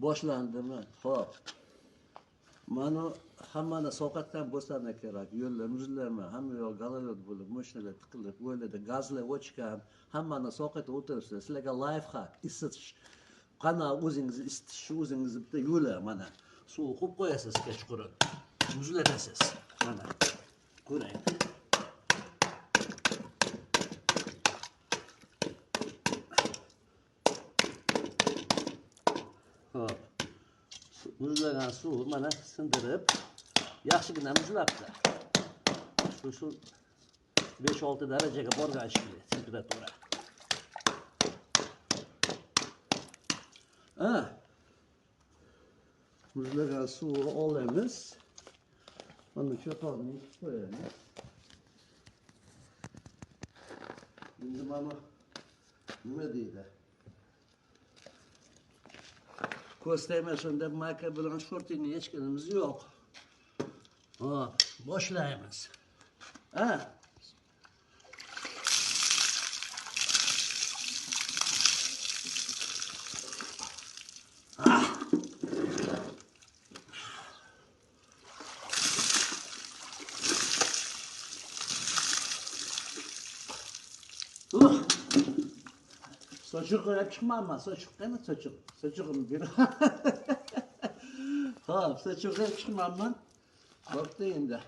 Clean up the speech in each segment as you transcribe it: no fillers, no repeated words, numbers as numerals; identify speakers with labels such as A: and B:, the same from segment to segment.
A: boshlandimi? Xo'p. Mana hammani sovqatdan bo'lsana kerak. Yo'llar muzlarmi, hamma yoq galalot bo'lib, mashinalar tiqilib, o'yladi, gazlar o'chgan, hammani sovqatda o'tiribsiz. Sizlarga life hack, isitish. Qana o'zingizni isitish, o'zingiz bitta yo'li mana. Suv qo'yib qo'yasiz kechqurun. Muzlatasiz. Mana. Ko'ring. Hop. Muzlagan suv mana sindirib, yaxshigina muzlabdi. Shu 5-6 darajaga borgan shekilli temperatura. Muzlagan suvni olamiz. Mana shu torni qo'yamiz. Endi mana nima deydi? Ko'stayman shunda maka bilan shortingni yechganimiz yo'q. Hop, boshlaymiz. Sochiq qo'yib chiqmayman, sochiq qani sochiq. Sochiqimni ber. Xo'p, sochiq qo'yib chiqmayman. Bo'pti endi.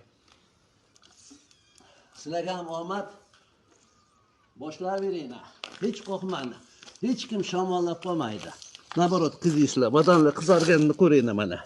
A: Sizlarga ham omad. Boshlayveringlar. Hech qo'rqmanglar. Hech kim shamollab qolmaydi. Naborot qiziysizlar. Badonlar qizarganini ko'ringlar mana.